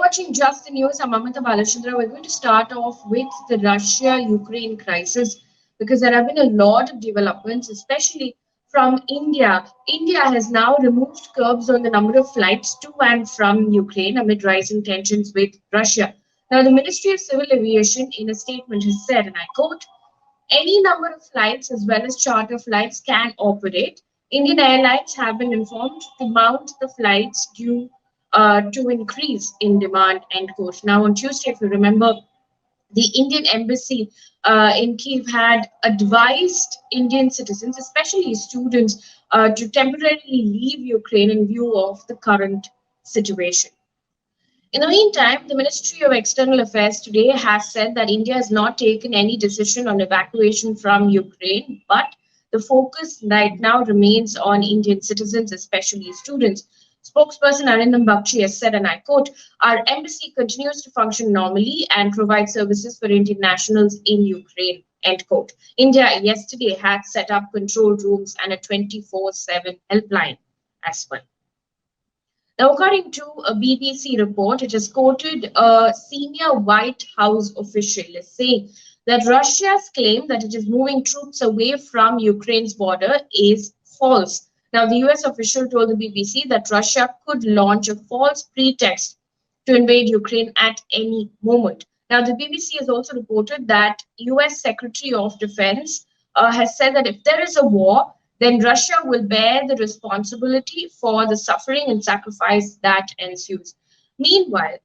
watching Just the News. I'm Amita Balachandra. We're going to start off with the Russia-Ukraine crisis because there have been a lot of developments, especially from India. India has now removed curbs on the number of flights to and from Ukraine amid rising tensions with Russia. Now, the Ministry of Civil Aviation, in a statement, has said, and I quote, any number of flights as well as charter flights can operate. Indian Airlines have been informed to mount the flights due to increase in demand, end quote. Now, on Tuesday, if you remember, the Indian embassy in Kyiv had advised Indian citizens, especially students, to temporarily leave Ukraine in view of the current situation. In the meantime, the Ministry of External Affairs today has said that India has not taken any decision on evacuation from Ukraine, but the focus right now remains on Indian citizens, especially students. Spokesperson Arindam Bakshi has said, and I quote, our embassy continues to function normally and provide services for Indian nationals in Ukraine, end quote. India yesterday had set up control rooms and a 24/7 helpline as well. Now, according to a BBC report, it has quoted a senior White House official as saying that Russia's claim that it is moving troops away from Ukraine's border is false. Now, the US official told the BBC that Russia could launch a false pretext to invade Ukraine at any moment. Now, the BBC has also reported that US Secretary of Defense has said that if there is a war, then Russia will bear the responsibility for the suffering and sacrifice that ensues. Meanwhile,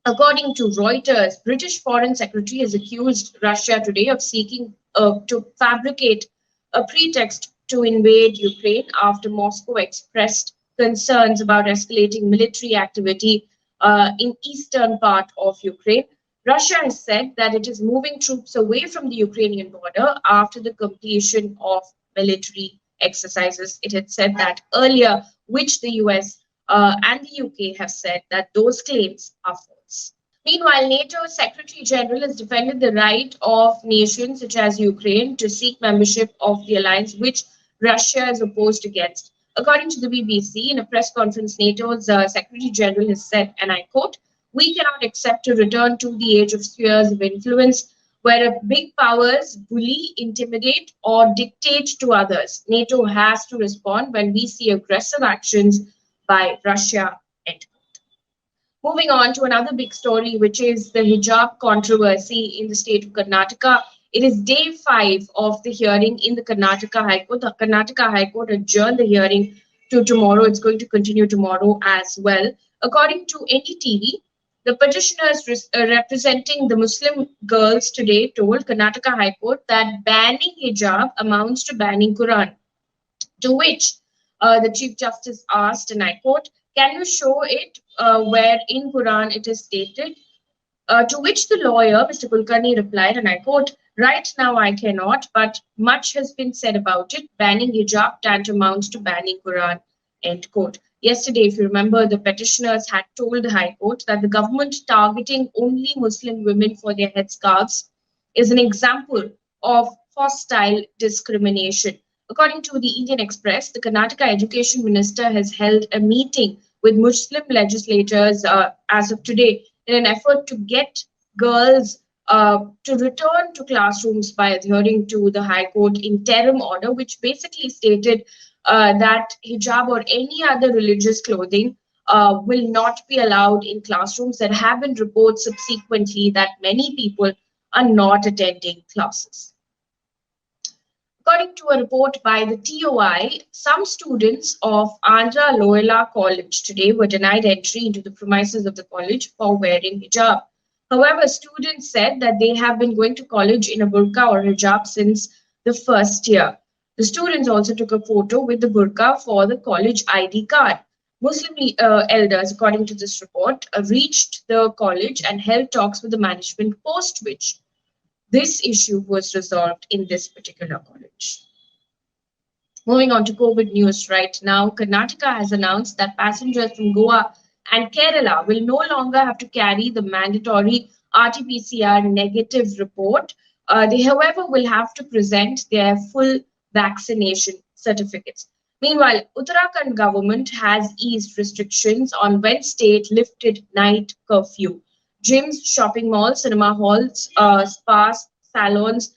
according to Reuters, British Foreign Secretary has accused Russia today of seeking to fabricate a pretext to invade Ukraine after Moscow expressed concerns about escalating military activity in eastern part of Ukraine. Russia has said that it is moving troops away from the Ukrainian border after the completion of military exercises. It had said that earlier, which the US and the UK have said that those claims are false. Meanwhile, NATO Secretary General has defended the right of nations such as Ukraine to seek membership of the alliance, which Russia is opposed against. According to the BBC, in a press conference, NATO's Secretary General has said, and I quote, we cannot accept a return to the age of spheres of influence where big powers bully, intimidate, or dictate to others. NATO has to respond when we see aggressive actions by Russia, end quote. Moving on to another big story, which is the hijab controversy in the state of Karnataka. It is day 5 of the hearing in the Karnataka High Court. The Karnataka High Court adjourned the hearing to tomorrow. It's going to continue tomorrow as well. According to NDTV, the petitioners representing the Muslim girls today told Karnataka High Court that banning hijab amounts to banning Quran. To which the Chief Justice asked, and I quote, can you show it where in Quran it is stated? To which the lawyer, Mr. Kulkarni, replied, and I quote, right now I cannot, but much has been said about it. Banning hijab tantamounts to banning Quran, end quote. Yesterday, if you remember, the petitioners had told the High Court that the government targeting only Muslim women for their headscarves is an example of hostile discrimination. According to the Indian Express, the Karnataka Education Minister has held a meeting with Muslim legislators as of today in an effort to get girls to return to classrooms by adhering to the High Court interim order, which basically stated that hijab or any other religious clothing will not be allowed in classrooms. There have been reports subsequently that many people are not attending classes. According to a report by the TOI, some students of Andhra Loyola College today were denied entry into the premises of the college for wearing hijab. However, students said that they have been going to college in a burqa or hijab since the first year. The students also took a photo with the burqa for the college ID card. Muslim elders, according to this report, reached the college and held talks with the management, post which this issue was resolved in this particular college. Moving on to COVID news right now, Karnataka has announced that passengers from Goa and Kerala will no longer have to carry the mandatory RT-PCR negative report. They, however, will have to present their full vaccination certificates. Meanwhile, Uttarakhand government has eased restrictions on Wednesday. It lifted night curfew. Gyms, shopping malls, cinema halls, spas, salons,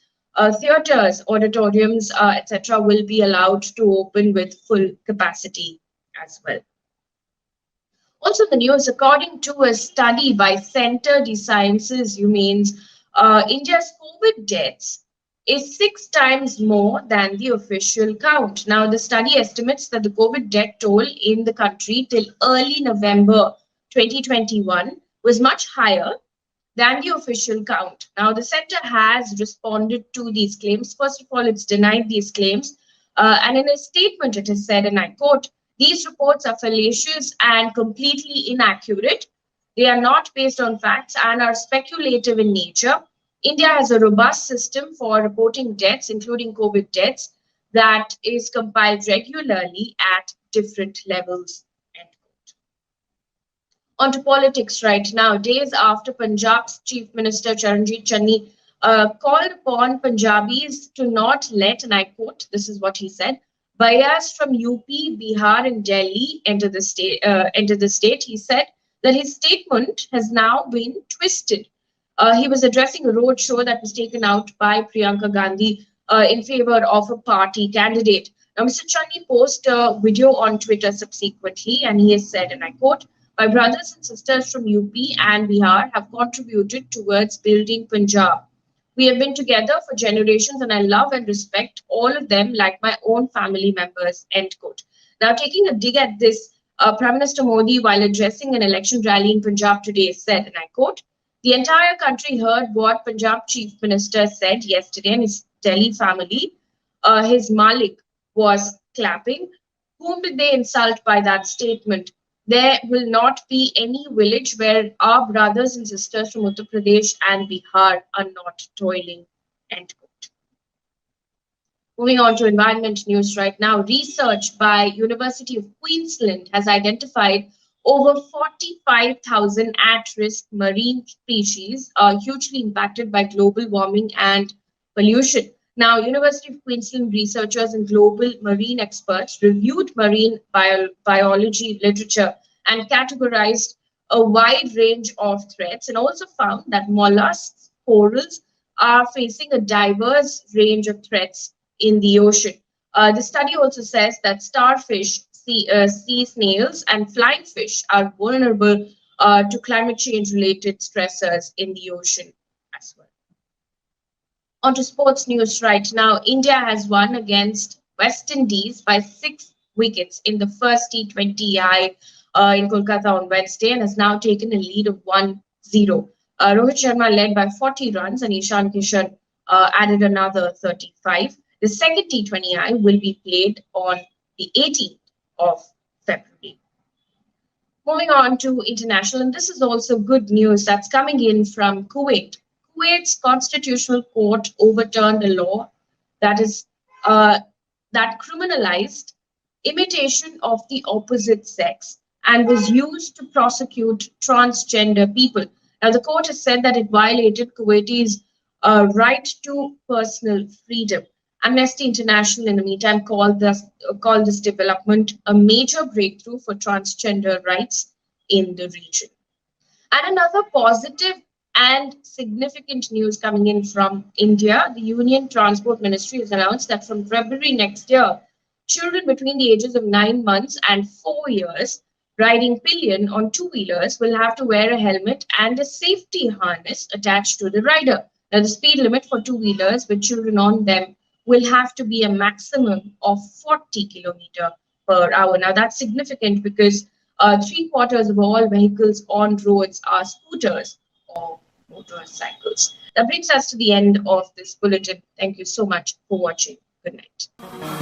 theaters, auditoriums, etc., will be allowed to open with full capacity as well. Also, the news, according to a study by Centre de Sciences Humaines, India's COVID deaths is 6 times more than the official count. Now, the study estimates that the COVID death toll in the country till early November 2021 was much higher than the official count. Now, the center has responded to these claims. First of all, it's denied these claims. And in a statement, it has said, and I quote, these reports are fallacious and completely inaccurate. They are not based on facts and are speculative in nature. India has a robust system for reporting deaths, including COVID deaths, that is compiled regularly at different levels. End quote. On to politics right now. Days after Punjab's Chief Minister Channi called upon Punjabis to not let, and I quote, this is what he said, bhaiyas from UP, Bihar, and Delhi enter the state. He said that his statement has now been twisted. He was addressing a road show that was taken out by Priyanka Gandhi in favor of a party candidate. Now, Mr. Channi posted a video on Twitter subsequently, and he has said, and I quote, my brothers and sisters from UP and Bihar have contributed towards building Punjab. We have been together for generations and I love and respect all of them like my own family members, end quote. Now, taking a dig at this, Prime Minister Modi, while addressing an election rally in Punjab today, said, and I quote, the entire country heard what Punjab Chief Minister said yesterday, and his Delhi family, his Malik, was clapping. Whom did they insult by that statement? There will not be any village where our brothers and sisters from Uttar Pradesh and Bihar are not toiling, end quote. Moving on to environment news right now. Research by University of Queensland has identified over 45,000 at-risk marine species are hugely impacted by global warming and pollution. Now, University of Queensland researchers and global marine experts reviewed marine biology literature and categorized a wide range of threats, and also found that mollusks, corals are facing a diverse range of threats in the ocean. The study also says that starfish, sea snails, and flying fish are vulnerable to climate change related stressors in the ocean as well. On to sports news right now. India has won against West Indies by 6 wickets in the first T20I in Kolkata on Wednesday and has now taken a lead of 1-0. Rohit Sharma led by 40 runs and Ishan Kishan added another 35. The second T20I will be played on the 18th of February. Moving on to international, and this is also good news that's coming in from Kuwait. Kuwait's constitutional court overturned a law that criminalized imitation of the opposite sex and was used to prosecute transgender people. Now, the court has said that it violated Kuwaitis' right to personal freedom. Amnesty International, in the meantime, called this development a major breakthrough for transgender rights in the region. And another positive and significant news coming in from India, the Union Transport Ministry has announced that from February next year, children between the ages of 9 months and 4 years riding pillion on two-wheelers will have to wear a helmet and a safety harness attached to the rider. Now, the speed limit for two-wheelers with children on them will have to be a maximum of 40 kilometers per hour. Now, that's significant because 3/4 of all vehicles on roads are scooters or motorcycles. That brings us to the end of this bulletin. Thank you so much for watching. Good night.